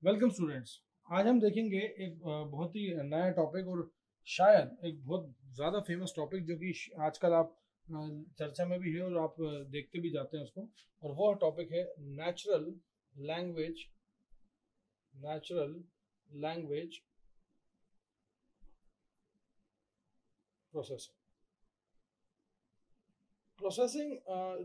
Welcome students. आज हम देखेंगे एक बहुत ही नया टॉपिक और शायद एक बहुत ज़्यादा फेमस टॉपिक जो कि आजकल आप चर्चा में भी है और आप देखते भी जाते हैं उसको। और वो टॉपिक है natural language natural language processing. Processing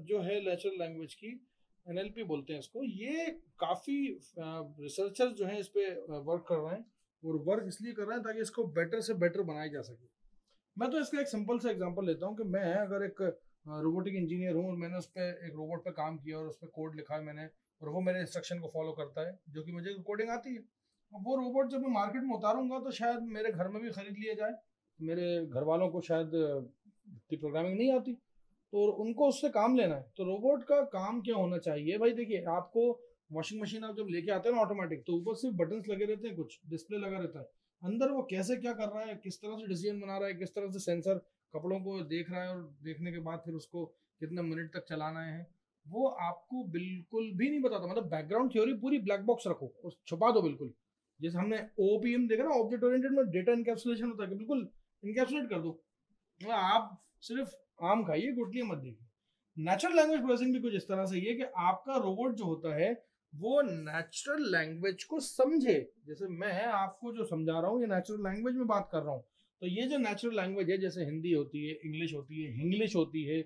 जो है नेचुरल लैंग्वेज की, एनएलपी बोलते हैं इसको। ये काफ़ी रिसर्चर्स जो हैं इस पे वर्क कर रहे हैं और वर्क इसलिए कर रहे हैं ताकि इसको बेटर से बेटर बनाया जा सके। मैं तो इसका एक सिंपल सा एग्जांपल लेता हूँ कि मैं अगर एक रोबोटिक इंजीनियर हूँ और मैंने उस पर एक रोबोट पे काम किया और उस पर कोड लिखा है मैंने, और वो मेरे इंस्ट्रक्शन को फॉलो करता है जो कि मुझे कोडिंग आती है। अब वो रोबोट जब मैं मार्केट में उतारूंगा तो शायद मेरे घर में भी खरीद लिया जाए। मेरे घर वालों को शायद इतनी प्रोग्रामिंग नहीं आती, तो उनको उससे काम लेना है। तो रोबोट का काम क्या होना चाहिए भाई? देखिए, आपको वॉशिंग मशीन आप जब लेके आते हैं ना ऑटोमेटिक, तो ऊपर सिर्फ बटन्स लगे रहते हैं, कुछ डिस्प्ले लगा रहता है। अंदर वो कैसे क्या कर रहा है, किस तरह से डिसीजन बना रहा है, किस तरह से सेंसर कपड़ों को देख रहा है और देखने के बाद फिर उसको कितने मिनट तक चलाना है, वो आपको बिल्कुल भी नहीं बताता। मतलब बैकग्राउंड थ्योरी पूरी ब्लैक बॉक्स रखो और छुपा दो बिल्कुल। जैसे हमने ओपीएम देखा ना, ऑब्जेक्ट ओरिएंटेड में डेटा इनकैप्सुलेशन होता है, कि बिल्कुल इनकैप्सुलेट कर दो। मतलब आप सिर्फ आम खाइए, गुटलियां मत देखिए। नेचुरल लैंग्वेज प्रोसेसिंग भी कुछ इस तरह से ही है कि आपका रोबोट जो होता है वो नेचुरल लैंग्वेज को समझे। जैसे मैं आपको जो समझा रहा हूँ ये नेचुरल लैंग्वेज में बात कर रहा हूँ। तो ये जो नेचुरल लैंग्वेज है, जैसे हिंदी होती है, इंग्लिश होती है, इंग्लिश होती है,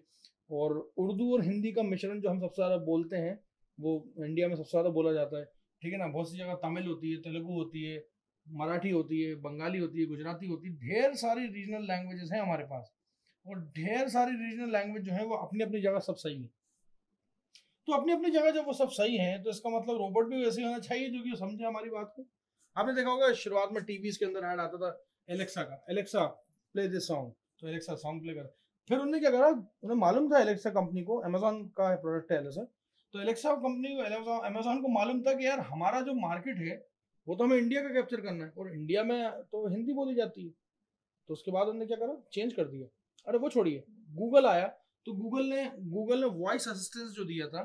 और उर्दू और हिंदी का मिश्रण जो हम सबसे ज़्यादा बोलते हैं, वो इंडिया में सबसे ज़्यादा बोला जाता है। ठीक है ना? बहुत सी जगह तमिल होती है, तेलुगु होती है, मराठी होती है, बंगाली होती है, गुजराती होती है। ढेर सारी रीजनल लैंग्वेजेस हैं हमारे पास, और ढेर सारी रीजनल लैंग्वेज जो है वो अपनी अपनी जगह सब सही है। तो अपनी अपनी जगह जब वो सब सही है तो इसका मतलब रोबोट भी वैसे ही होना चाहिए जो कि समझे हमारी बात को। आपने देखा होगा शुरुआत में टीवीज के अंदर ऐड आता था एलेक्सा का, एलेक्सा प्ले दिस सॉन्ग, तो एलेक्सा सॉन्ग प्ले कर। फिर उन्होंने क्या करा, उन्हें मालूम था एलेक्सा कंपनी को, अमेजोन का प्रोडक्ट है एलेक्सा, तो एलेक्सा कंपनी को, अमेजोन को मालूम था कि यार हमारा जो मार्केट है वो तो हमें इंडिया का कैप्चर करना है, और इंडिया में तो हिंदी बोली जाती है। तो उसके बाद उन्होंने क्या करा, चेंज कर दिया। अरे वो छोड़िए, गूगल आया, तो गूगल ने वॉइस असिस्टेंस जो दिया था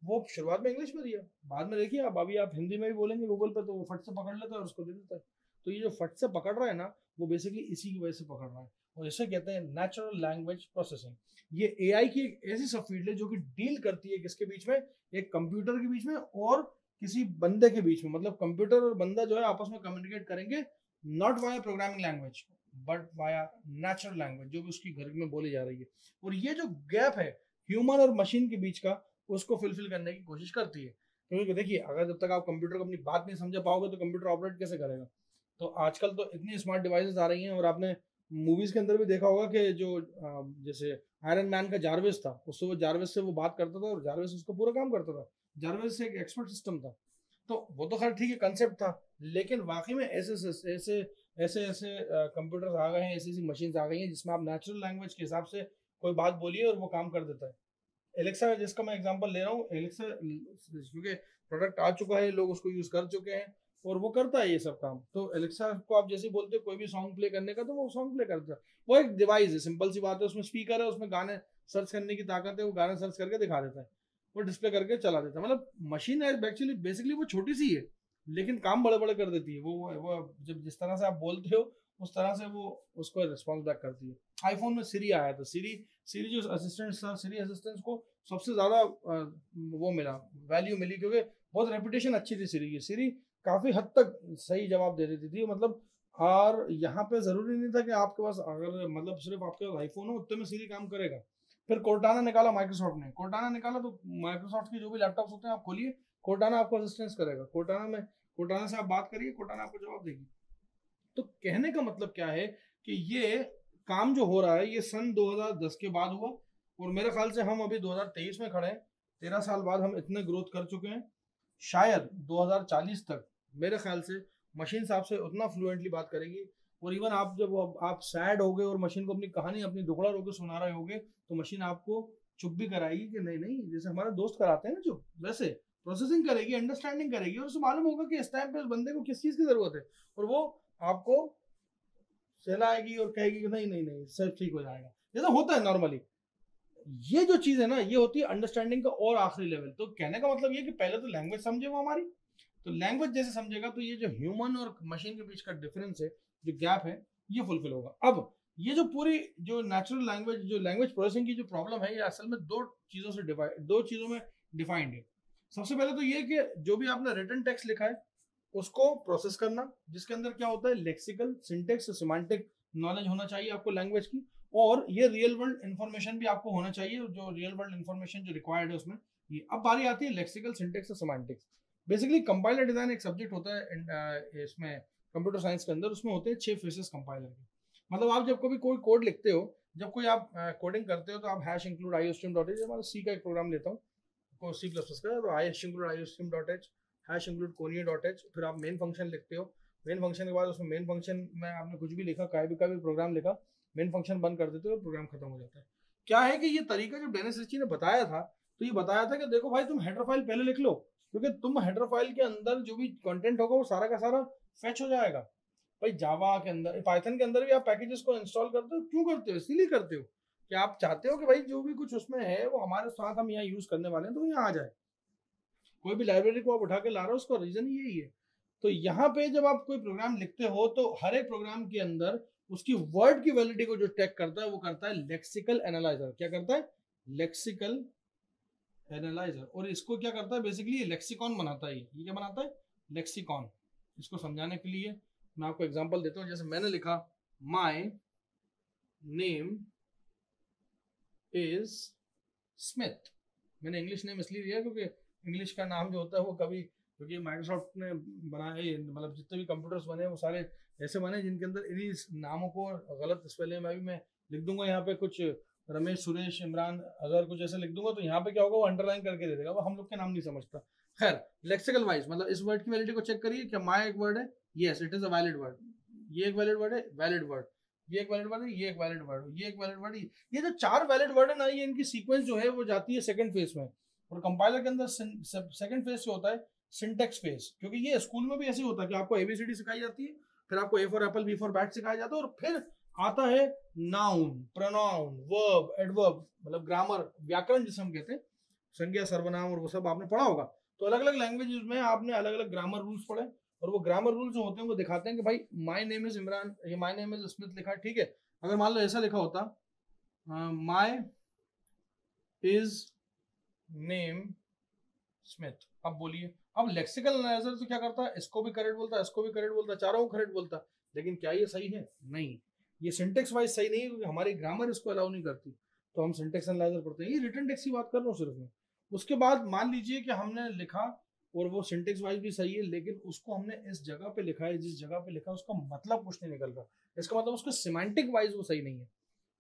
वो शुरुआत में इंग्लिश में दिया। बाद में देखिए, अब अभी आप हिंदी में भी बोलेंगे गूगल पे तो वो फट से पकड़ लेता है और उसको दे देता है। तो ये जो फट से पकड़ रहा है ना, वो बेसिकली इसी की वजह से पकड़ रहा है, और इसे कहते हैं नेचुरल लैंग्वेज प्रोसेसिंग। ये एआई की एक ऐसी सब फील्ड है जो कि डील करती है किसके बीच में, एक कंप्यूटर के बीच में और किसी बंदे के बीच में। मतलब कंप्यूटर और बंदा जो है आपस में कम्युनिकेट करेंगे, not via programming language but via natural language जो भी उसकी घर में बोली जा रही है। और ये जो गैप है ह्यूमन और मशीन के बीच का, उसको फुलफिल करने की कोशिश करती है। क्योंकि देखिए, अगर जब तक आप कंप्यूटर को अपनी बात नहीं समझ पाओगे तो कंप्यूटर ऑपरेट कैसे करेगा? तो आजकल तो इतनी स्मार्ट डिवाइसेस आ रही हैं, और आपने मूवीज के अंदर भी देखा होगा कि जो जैसे आयरन मैन का जारविस था, उससे वो जारविस से वो बात करता था और जारविस उसको पूरा काम करता था। जारविस से एक एक्सपर्ट सिस्टम था। तो वो तो खैर ठीक है, कंसेप्ट था, लेकिन वाकई में ऐसे ऐसे ऐसे ऐसे कंप्यूटर्स आ गए हैं, ऐसी ऐसी मशीन्स आ गई हैं जिसमें आप नेचुरल लैंग्वेज के हिसाब से कोई बात बोलिए और वो काम कर देता है। एलेक्सा जिसका मैं एग्जांपल ले रहा हूँ, एलेक्सा क्योंकि प्रोडक्ट आ चुका है, लोग उसको यूज कर चुके हैं और वो करता है ये सब काम। तो एलेक्सा को आप जैसे बोलते हो कोई भी सॉन्ग प्ले करने का, तो वो सॉन्ग प्ले करता है। वो एक डिवाइस है, सिंपल सी बात है, उसमें स्पीकर है, उसमें गाने सर्च करने की ताकत है, वो गाने सर्च करके दिखा देता है, वो डिस्प्ले करके चला देता है। मतलब मशीन है एक्चुअली, बेसिकली वो छोटी सी है लेकिन काम बड़े बड़े कर देती है। वो जब जिस तरह से आप बोलते हो उस तरह से वो उसको रिस्पॉन्स बैक करती है। आईफोन में सीरी आया था, सीरी सीरी जो असिस्टेंट था, सीरी असिस्टेंट को सबसे ज्यादा वो मिला, वैल्यू मिली, क्योंकि बहुत रेपुटेशन अच्छी थी सीरी की। सीरी काफी हद तक सही जवाब दे देती थी, मतलब। और यहाँ पे जरूरी नहीं था कि आपके पास, अगर मतलब सिर्फ आपके पास आईफोन हो उतने में सीरी काम करेगा। फिर कोर्टाना निकाला माइक्रोसॉफ्ट ने, कोर्टाना निकाला तो माइक्रोसॉफ्ट के जो भी लैपटॉप होते हैं आप खोलिए, कोर्टाना आपको असिस्टेंस करेगा। कोर्टाना से आप बात करिए, कोर्टाना आपको जवाब देगी। तो कहने का मतलब क्या है कि ये काम जो हो रहा है ये सन 2010 के बाद हुआ, और मेरे ख्याल से हम अभी 2023 में खड़े हैं। 13 साल बाद हम इतने ग्रोथ कर चुके हैं। शायद 2040 तक मेरे ख्याल से मशीन आपसे उतना फ्लुएंटली बात करेगी। और इवन आप जब आप सैड हो गए और मशीन को अपनी कहानी, अपनी दुखड़ा रोके सुना रहे होगे, तो मशीन आपको चुप भी कराएगी कि नहीं नहीं, जैसे हमारे दोस्त कराते हैं ना, जो वैसे प्रोसेसिंग करेगी, अंडरस्टैंडिंग करेगी, और उसे मालूम होगा कि इस टाइम पे उस बंदे को किस चीज की जरूरत है, और वो आपको सहलाएगी और कहेगी कि नहीं नहीं नहीं सब ठीक हो जाएगा, जैसा होता है नॉर्मली। ये जो चीज है ना, ये होती है अंडरस्टैंडिंग का और आखिरी लेवल। तो कहने का मतलब ये कि पहले तो लैंग्वेज समझे वो हमारी, तो लैंग्वेज जैसे समझेगा तो ये जो ह्यूमन और मशीन के बीच का डिफरेंस है, जो गैप है, ये फुलफिल होगा। अब ये जो पूरी जो नेचुरल लैंग्वेज, जो लैंग्वेज प्रोसेसिंग की जो प्रॉब्लम है, ये असल में दो चीजों में डिफाइंड है। सबसे पहले तो ये कि जो भी आपने रिटन टेक्स्ट लिखा है उसको प्रोसेस करना, जिसके अंदर क्या होता है, लेक्सिकल, सिंटेक्स, सिमेंटिक नॉलेज होना चाहिए आपको लैंग्वेज की, और ये रियल वर्ल्ड इन्फॉर्मेशन भी आपको होना चाहिए, जो रियल वर्ल्ड इन्फॉर्मेशन जो रिक्वायर्ड है उसमें। ये अब बारी आती है लेक्सिकल, सिंटेक्स और सिमेंटिक्स। बेसिकली कंपाइलर डिजाइन एक सब्जेक्ट होता है इसमें कंप्यूटर साइंस के अंदर, उसमें होते हैं 6 फेसेस कंपाइलर के। मतलब आप जब कभी कोई कोड लिखते हो, जब कोई आप कोडिंग करते हो, तो आप हैश इंक्लूड iostream.h, हमारा सी का एक प्रोग्राम लेता हूँ सी प्लस प्लस का, तो hash include iostream.h, hash include conio.h, फिर आप मेन फंक्शन लिखते हो। मेन फंक्शन के बाद उसमें मेन फंक्शन में आपने कुछ भी लिखा, का भी प्रोग्राम लिखा, मेन फंक्शन बंद कर देते हो, प्रोग्राम खत्म हो जाता है। क्या है कि ये तरीका जब डेनिस रिची ने बताया था, तो ये बताया था कि देखो भाई, तुम हेडर फाइल पहले लिख लो, क्योंकि तुम हेडर फाइल के अंदर जो भी कंटेंट होगा वो सारा का सारा फेच हो जाएगा। भाई जावा के अंदर, पाइथन के अंदर भी आप पैकेजेस को इंस्टॉल करते हो, क्यों करते हो? इसीलिए करते हो कि आप चाहते हो कि भाई जो भी कुछ उसमें है वो हमारे साथ हम यहाँ यूज करने वाले हैं, तो यहाँ आ जाए। कोई भी लाइब्रेरी को आप उठा के ला रहे हो, उसका रीजन ही यही है। तो यहाँ पे जब आप कोई प्रोग्राम लिखते हो, तो हर एक प्रोग्राम के अंदर उसकी वर्ड की वैलिडिटी को जो चेक करता है, वो करता है लेक्सिकल एनालाइजर। क्या करता है? Lexical analyser. और इसको क्या करता है? बेसिकली लेक्सिकॉन बनाता है। ये क्या बनाता है? लेक्सिकॉन। इसको समझाने के लिए मैं आपको एग्जांपल देता हूँ। जैसे मैंने लिखा माय नेम इज स्मिथ। मैंने इंग्लिश नेम इसलिए दिया क्योंकि इंग्लिश का नाम जो होता है वो कभी, क्योंकि माइक्रोसॉफ्ट ने बनाए, मतलब जितने भी कंप्यूटर्स बने वो सारे ऐसे बने जिनके अंदर इन्हीं नामों को गलत स्पेलिंग में भी मैं लिख दूंगा यहाँ पे कुछ रमेश, सुरेश, इमरान, अगर कुछ ऐसे लिख दूंगा तो यहाँ पे क्या होगा, वो अंडरलाइन करके दे देगा, वो हम लोग के नाम नहीं समझता। खैर, लेक्सिकल वाइज मतलब इस वर्ड की वैलिडिटी को चेक करिए। क्या माय एक वर्ड है? Yes, it is a valid word. ये एक वैलिड वर्ड है, वैलिड वर्ड। ये एक वैलिड वर्ड है, ये एक वैलिड वर्ड, ये एक वैलिड वर्ड। ये जो 4 वैलिड वर्ड है ना, ये इनकी सीक्वेंस जो है वो जाती है सेकंड फेज में। और कंपाइलर के अंदर सेकंड फेज से होता है सिंटेक्स फेज, क्योंकि ये स्कूल में भी ऐसे होता है कि आपको एबीसीडी सिखाई जाती है, फिर आपको A for apple, B for bat सिखाया जाता है, और फिर आता है नाउन, प्रोनाउन, वर्ब, एडवर्ब, मतलब ग्रामर, व्याकरण जिसे हम कहते हैं, संज्ञा, सर्वनाम, और वो सब आपने पढ़ा होगा। तो अलग अलग लैंग्वेजेस में आपने अलग अलग ग्रामर रूल्स पढ़े, और वो ग्रामर रूल्स जो होते हैं वो दिखाते हैं कि भाई माय नेम इज इमरान, ये माय नेम इज स्मिथ लिखा है, ठीक है। अगर मान लो ऐसा लिखा होता माय इज नेम स्मिथ, अब बोलिए। अब लेक्सिकल एनालाइजर तो क्या करता है, इसको भी करेक्ट बोलता है, इसको भी करेक्ट बोलता है, चारों को करेक्ट बोलता है, लेकिन क्या ये सही है? नहीं। ये सिंटेक्स वाइज सही नहीं है, क्योंकि हमारी ग्रामर इसको अलाउ नहीं करती, तो हम सिंटेक्स एनालाइजर पढ़ते हैं। ये रिटन टेक्स्ट की बात कर रहा हूँ सिर्फ मैं। उसके बाद मान लीजिए कि हमने लिखा और वो सिंटेक्स वाइज भी सही है, लेकिन उसको हमने इस जगह पे लिखा है, जिस जगह पे लिखा उसका मतलब कुछ नहीं निकल रहा, इसका मतलब उसको सिमेंटिक वाइज वो सही नहीं है।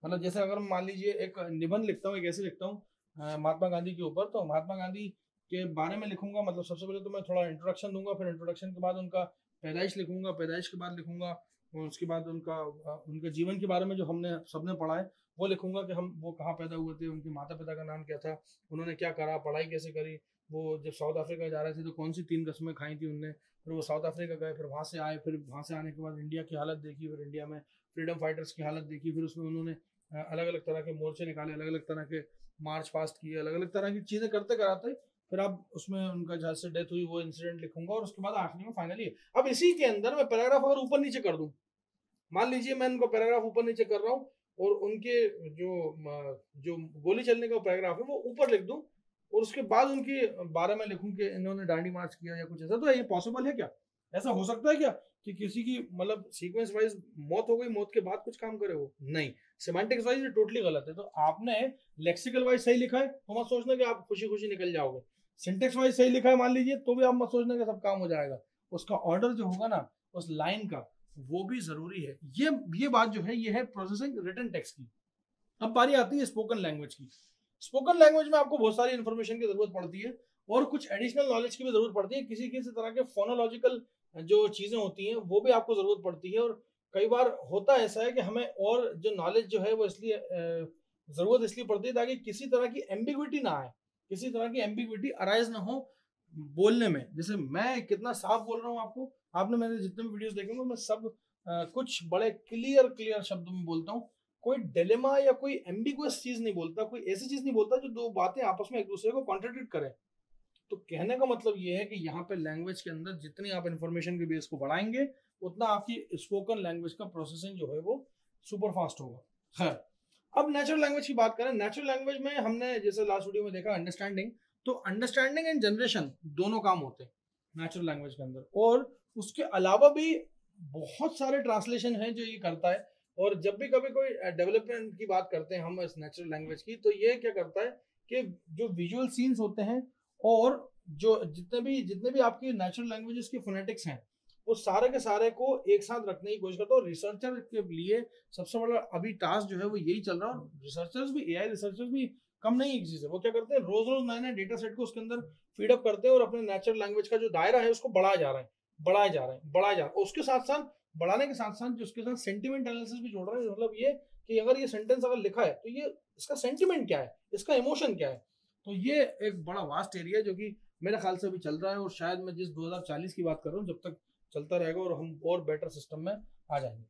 मतलब जैसे अगर मान लीजिए एक निबंध लिखता हूँ, एक ऐसे लिखता हूँ महात्मा गांधी के ऊपर, तो महात्मा गांधी के बारे में लिखूंगा, मतलब सबसे पहले तो मैं थोड़ा इंट्रोडक्शन दूंगा, फिर इंट्रोडक्शन के बाद उनका पैदाइश लिखूंगा, पैदाइश के बाद लिखूंगा, और उसके बाद उनके जीवन के बारे में जो हमने सबने पढ़ा है वो लिखूंगा, कि हम वो कहाँ पैदा हुए थे, उनके माता पिता का नाम क्या था, उन्होंने क्या करा, पढ़ाई कैसे करी, वो जब साउथ अफ्रीका जा रहे थे तो कौन सी 3 कस्में खाई थी उनने, फिर वो साउथ अफ्रीका गए, फिर वहाँ से आए, फिर वहाँ से आने के बाद इंडिया की हालत देखी, फिर इंडिया में फ्रीडम फाइटर्स की हालत देखी, फिर उसमें उन्होंने अलग अलग तरह के मोर्चे निकाले, अलग अलग तरह के मार्च पास्ट किए, अलग अलग तरह की चीज़ें करते कराते फिर आप उसमें उनका जहाँ से डेथ हुई वो इंसिडेंट लिखूंगा, और उसके बाद आखिरी में फाइनली। अब इसी के अंदर मैं पैराग्राफ अगर ऊपर नीचे कर दूं, मान लीजिए मैं उनको पैराग्राफ ऊपर नीचे कर रहा हूँ, और उनके जो गोली चलने का पैराग्राफ है वो ऊपर लिख दूं, और उसके बाद उनके बारे में लिखूं कि इन्होंने डांडी मार्च किया या कुछ ऐसा, तो ये पॉसिबल है क्या? ऐसा हो सकता है क्या कि किसी की मतलब सीक्वेंस वाइज मौत हो गई, मौत के बाद कुछ काम करे वो? नहीं। सिमेंटिक्स वाइज ये टोटली गलत है। तो आपने लेक्सिकल वाइज सही लिखा है तो मत सोचना कि आप खुशी खुशी निकल जाओगे। सिंटेक्स वाइज सही लिखा है मान लीजिए, तो भी आप मत सोचना कि सब काम हो जाएगा। उसका ऑर्डर जो होगा ना उस लाइन का, वो भी जरूरी है। ये बात जो है, ये है प्रोसेसिंग रिटन टेक्स्ट की। अब बारी आती है स्पोकन लैंग्वेज की। स्पोकन लैंग्वेज में आपको बहुत सारी इंफॉर्मेशन की जरूरत पड़ती है, और कुछ एडिशनल नॉलेज की भी जरूरत पड़ती है। किसी किसी तरह के फोनोलॉजिकल जो चीजें होती हैं वो भी आपको जरूरत पड़ती है, और कई बार होता ऐसा है कि हमें और जो नॉलेज जो है वो इसलिए जरूरत इसलिए पड़ती है ताकि किसी तरह की एम्बिग्विटी ना आए, किसी तरह की एम्बिग्विटी अराइज ना हो बोलने में। जैसे मैं कितना साफ बोल रहा हूँ आपको, आपने मेरे जितने भी वीडियोस देखे होंगे, मैं सब कुछ बड़े क्लियर शब्दों में बोलता हूँ। कोई डिलेमा या कोई एम्बिगुअस चीज नहीं बोलता, कोई ऐसी चीज नहीं बोलता जो दो बातें आपस में एक दूसरे को कॉन्ट्रडिक्ट करे। तो कहने का मतलब ये है कि यहाँ पे लैंग्वेज के अंदर जितनी आप इंफॉर्मेशन के बेस को बढ़ाएंगे उतना आपकी स्पोकन लैंग्वेज का प्रोसेसिंग जो है वो सुपर फास्ट होगा। खैर, अब नेचुरल लैंग्वेज की बात करें। नेचुरल लैंग्वेज में हमने जैसे लास्ट वीडियो में देखा अंडरस्टैंडिंग, तो अंडरस्टैंडिंग एंड जनरेशन दोनों काम होते हैं नेचुरल लैंग्वेज के अंदर, और उसके अलावा भी बहुत सारे ट्रांसलेशन हैं जो ये करता है। और जब भी कभी कोई डेवलपमेंट की बात करते हैं हम इस नेचुरल लैंग्वेज की, तो ये क्या करता है कि जो विजुअल सीन्स होते हैं और जो जितने भी आपकी नेचुरल लैंग्वेजेस के फोनेटिक्स हैं वो सारे के सारे को एक साथ रखने की कोशिश करता है। और रिसर्चर के लिए सबसे बड़ा अभी टास्क जो है वो यही चल रहा है। रिसर्चर्स भी, एआई रिसर्चर्स भी कम नहीं एक चीज है, वो क्या करते हैं रोज रोज नए नए डेटा सेट को उसके अंदर फीडअप करते हैं और अपने नेचुरल लैंग्वेज का जो दायरा है उसको बढ़ाया जा रहा है, बढ़ाया जा रहा है, बढ़ाया जा रहा है। उसके साथ साथ बढ़ाने के साथ साथ जो उसके साथ सेंटिमेंट एनालिसिस भी जोड़ रहे हैं। मतलब ये कि अगर ये सेंटेंस अगर लिखा है तो ये इसका सेंटिमेंट क्या है, इसका इमोशन क्या है। तो ये एक बड़ा वास्ट एरिया है जो कि मेरे ख्याल से अभी चल रहा है, और शायद मैं जिस 2040 की बात कर रहा हूँ जब तक चलता रहेगा और हम और बेटर सिस्टम में आ जाएंगे।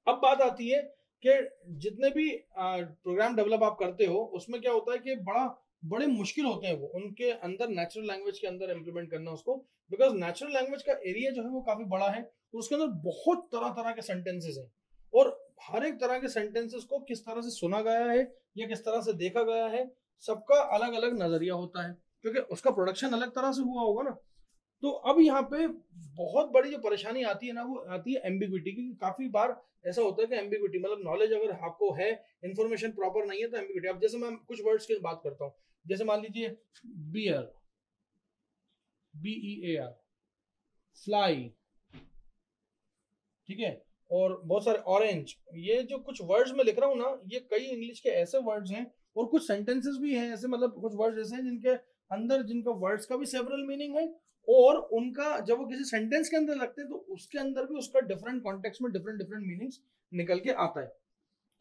अब बात आती है कि जितने भी प्रोग्राम डेवलप आप करते हो उसमें क्या होता है कि बड़े मुश्किल होते हैं वो उनके अंदर नेचुरल लैंग्वेज के अंदर इम्प्लीमेंट करना उसको, बिकॉज नेचुरल लैंग्वेज का एरिया जो है वो काफी बड़ा है और उसके अंदर बहुत तरह तरह के सेंटेंसेस हैं, और हर एक तरह के सेंटेंसेस को किस तरह से सुना गया है या किस तरह से देखा गया है, सबका अलग अलग नजरिया होता है क्योंकि उसका प्रोडक्शन अलग तरह से हुआ होगा ना। तो अब यहाँ पे बहुत बड़ी जो परेशानी आती है ना वो आती है एम्बिग्विटी की। काफी बार ऐसा होता है कि एम्बिग्विटी मतलब नॉलेज अगर आपको है, इंफॉर्मेशन प्रॉपर नहीं है तो एम्बिग्विटी। अब जैसे मैं कुछ वर्ड्स की बात करता हूँ, जैसे मान लीजिए बियर, BEAR, फ्लाई, ठीक है, और बहुत सारे ऑरेंज, ये जो कुछ वर्ड्स मैं लिख रहा हूँ ना ये कई इंग्लिश के ऐसे वर्ड्स हैं और कुछ सेंटेंसेस भी हैं ऐसे, मतलब कुछ वर्ड्स ऐसे हैं जिनके अंदर जिनका वर्ड्स का भी सेवरल मीनिंग है और उनका जब वो किसी सेंटेंस के अंदर लगते हैं तो उसके अंदर भी उसका डिफरेंट कॉन्टेक्स्ट में डिफरेंट डिफरेंट मीनिंग्स निकल के आता है।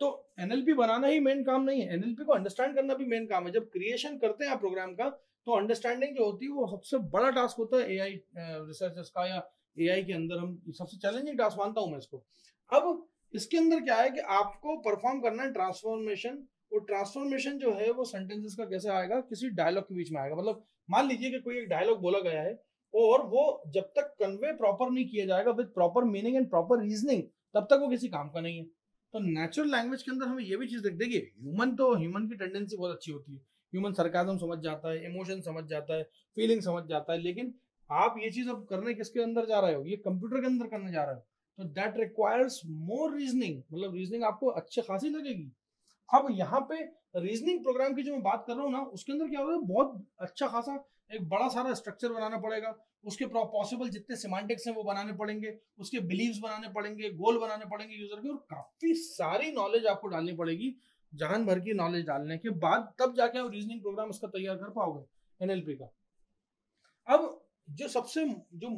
तो एनएलपी बनाना ही मेन काम नहीं है, एनएलपी को अंडरस्टैंड करना भी मेन काम है। जब क्रिएशन करते हैं आप प्रोग्राम का तो अंडरस्टैंडिंग जो होती है वो सबसे बड़ा टास्क होता है एआई रिसर्चर्स का, या एआई के अंदर हम सबसे चैलेंजिंग टास्क मानता हूं मैं इसको। अब इसके अंदर क्या है कि आपको परफॉर्म करना है ट्रांसफॉर्मेशन, और ट्रांसफॉर्मेशन जो है वो सेंटेंसेस का कैसे आएगा, किसी डायलॉग के बीच में आएगा। मतलब मान लीजिए कि कोई एक डायलॉग बोला गया है और वो जब तक कन्वे प्रॉपर नहीं किया जाएगा with proper meaning and proper reasoning तब तक वो किसी काम का नहीं है। तो नेचुरल लैंग्वेज के अंदर हमें ये भी चीज देखिए, ह्यूमन की टेंडेंसी बहुत अच्छी होती है, ह्यूमन सरकाजम समझ जाता है, इमोशन समझ जाता है, फीलिंग समझ जाता है, लेकिन आप ये चीज अब करने किसके अंदर जा रहे हो, ये कंप्यूटर के अंदर करने जा रहे हो, तो दैट रिक्वायर्स मोर रीजनिंग, मतलब रीजनिंग आपको अच्छी खासी लगेगी। अब यहाँ पे रीजनिंग प्रोग्राम की जो मैं बात कर रहा हूँ ना उसके अंदर क्या होगा, बहुत अच्छा खासा एक बड़ा सारा स्ट्रक्चर बनाना पड़ेगा, उसके पॉसिबल जितने सिमेंटिक्स हैं वो बनाने पड़ेंगे, उसके बिलीव्स बनाने पड़ेंगे, गोल बनाने पड़ेंगे यूजर के, और काफी सारी नॉलेज आपको डालनी पड़ेगी। जान भर की नॉलेज डालने के बाद तब जाके आप रीजनिंग प्रोग्राम उसका तैयार कर पाओगे एनएलपी का। अब जो सबसे जो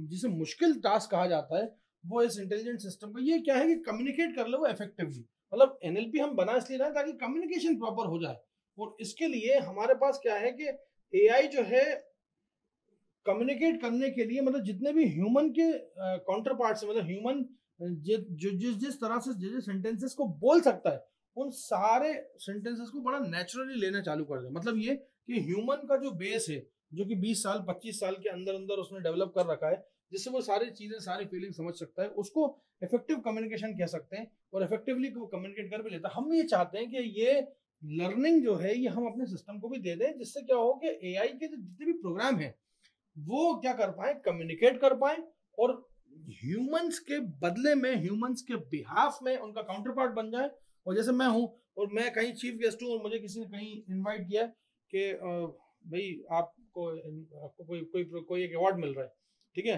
जिसे मुश्किल टास्क कहा जाता है वो इस इंटेलिजेंट सिस्टम का ये क्या है कि कम्युनिकेट कर ले वो इफेक्टिवली। मतलब एनएलपी हम बना इसलिए रहे हैं ताकि कम्युनिकेशन प्रॉपर हो जाए, और इसके लिए हमारे पास क्या है कि एआई जो है कम्युनिकेट करने के लिए, मतलब जितने भी ह्यूमन के काउंटर पार्ट्स, मतलब ह्यूमन जिस तरह से जिस सेंटेंसेस को बोल सकता है उन सारे सेंटेंसेस को बड़ा नेचुरली लेना चालू कर दे। मतलब ये कि ह्यूमन का जो बेस है जो कि 20 साल 25 साल के अंदर अंदर उसने डेवलप कर रखा है, जिससे वो सारी चीजें सारी फीलिंग समझ सकता है, उसको इफेक्टिव कम्युनिकेशन कह सकते हैं, और इफेक्टिवली वो कम्युनिकेट कर भी लेता है। हम ये चाहते हैं कि ये लर्निंग जो है ये हम अपने सिस्टम को भी दे दें, जिससे क्या हो कि एआई के जितने भी प्रोग्राम है वो क्या कर पाए, कम्युनिकेट कर पाए, और ह्यूमंस के बदले में, ह्यूमंस के बिहाफ में उनका काउंटर पार्ट बन जाए। और जैसे मैं हूं और मैं कहीं चीफ गेस्ट हूं और मुझे किसी ने कहीं इनवाइट किया कि भाई आपको कोई एक अवार्ड मिल रहा है, ठीक है,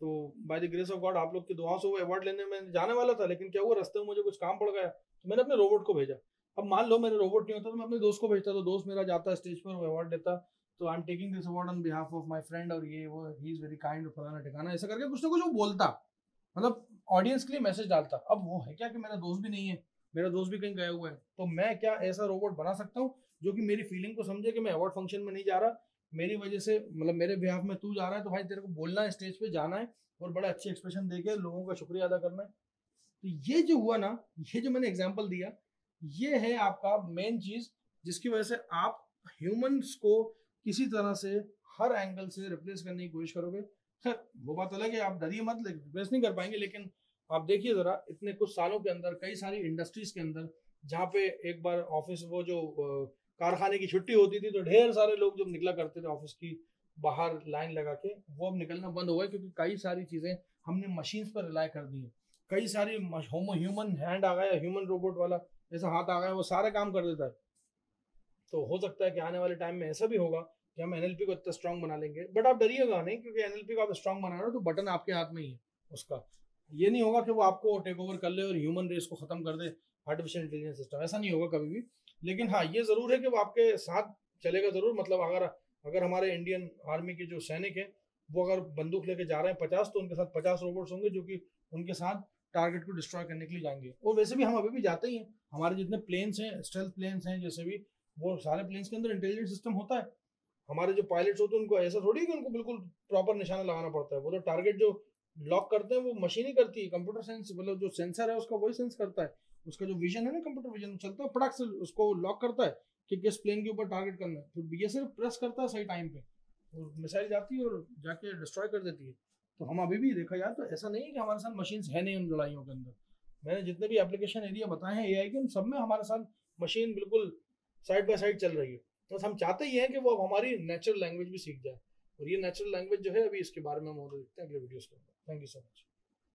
तो by the grace of God आप लोग की दुआओं से वो अवार्ड लेने में जाने वाला था, लेकिन क्या हुआ रास्ते में मुझे कुछ काम पड़ गया तो मैंने अपने रोबोट को भेजा। अब मान लो मेरे रोबोट नहीं होता तो मैं अपने दोस्त को भेजता, तो दोस्त मेरा जाता स्टेज पर वो अवार्ड देता, तो I am taking this award on behalf of my friend, और ये वो ही इज वेरी काइंड, फलाना ठिकाना ऐसा करके कुछ ना कुछ वो बोलता, मतलब ऑडियंस के लिए मैसेज डालता। अब वो है क्या कि मेरा दोस्त भी नहीं है, मेरा दोस्त भी कहीं गया हुआ है, तो मैं क्या ऐसा रोबोट बना सकता हूँ जो कि मेरी फीलिंग को समझे कि मैं अवार्ड फंक्शन में नहीं जा रहा, मेरी वजह से, मतलब मेरे बिहाफ में तू जा रहा है तो भाई तेरे को बोलना है, स्टेज पे जाना है और बड़ा अच्छे एक्सप्रेशन देके लोगों का शुक्रिया अदा करना है। तो ये जो हुआ ना, ये जो मैंने एग्जांपल दिया, ये है आपका मेन चीज जिसकी वजह से आप ह्यूमंस को किसी तरह से हर एंगल से रिप्लेस करने की कोशिश करोगे। खैर वो बात अलग है, आप डरिए मत, रिप्लेस नहीं कर पाएंगे, लेकिन आप देखिए जरा इतने कुछ सालों के अंदर कई सारी इंडस्ट्रीज के अंदर जहाँ पे एक बार ऑफिस वो जो कारखाने की छुट्टी होती थी तो ढेर सारे लोग जब निकला करते थे ऑफिस की बाहर लाइन लगा के, वो अब निकलना बंद हो गया क्योंकि कई सारी चीजें हमने मशीन्स पर रिलाय कर दी है। कई सारी ह्यूमन हैंड आ गया, ह्यूमन रोबोट वाला ऐसा हाथ आ गया, वो सारे काम कर देता है। तो हो सकता है कि आने वाले टाइम में ऐसा भी होगा कि हम एनएलपी को इतना स्ट्रांग बना लेंगे, बट आप डरिएगा नहीं क्योंकि एनएलपी को आप स्ट्रांग बना रहे हो तो बटन आपके हाथ में ही है उसका। ये नहीं होगा कि वो आपको टेक ओवर कर ले और ह्यूमन रेस को खत्म कर दे आर्टिफिशियल इंटेलिजेंस सिस्टम, ऐसा नहीं होगा कभी भी। लेकिन हाँ ये जरूर है कि वो आपके साथ चलेगा जरूर, मतलब अगर अगर हमारे इंडियन आर्मी के जो सैनिक हैं वो अगर बंदूक लेके जा रहे हैं 50, तो उनके साथ 50 रोबोट्स होंगे जो कि उनके साथ टारगेट को डिस्ट्रॉय करने के लिए जाएंगे। और वैसे भी हम अभी भी जाते ही हैं, हमारे जितने प्लेन्स हैं, स्टेल्थ प्लेन्स हैं जैसे भी, वो सारे प्लेन्स के अंदर इंटेलिजेंस सिस्टम होता है। हमारे जो पायलट्स होते हैं उनको ऐसा थोड़ी है कि उनको बिल्कुल प्रॉपर निशाना लगाना पड़ता है, वो तो टारगेट जो लॉक करते हैं वो मशीन ही करती है, कंप्यूटर सेंस, मतलब जो सेंसर है उसका वही सेंस करता है, उसका जो विजन है ना कंप्यूटर विजन चलता है फटाक से उसको लॉक करता है कि किस प्लेन के ऊपर टारगेट करना है, फिर ये सिर्फ प्रेस करता है सही टाइम पे और मिसाइल जाती है और जाके डिस्ट्रॉय कर देती है। तो हम अभी भी देखा यार, तो ऐसा नहीं है कि हमारे साथ मशीन्स है नहीं उन लड़ाइयों के अंदर। मैंने जितने भी एप्लीकेशन एरिया बताए हैं एआई के, उन सब में हमारे साथ मशीन बिल्कुल साइड बाय साइड चल रही है। बस हम चाहते ही हैं कि वो अब हमारी नेचुरल लैंग्वेज भी सीख जाए, और ये नेचुरल लैंग्वेज जो है अभी इसके बारे में हम और देखते हैं अगले वीडियोस के अंदर। Thank you so much.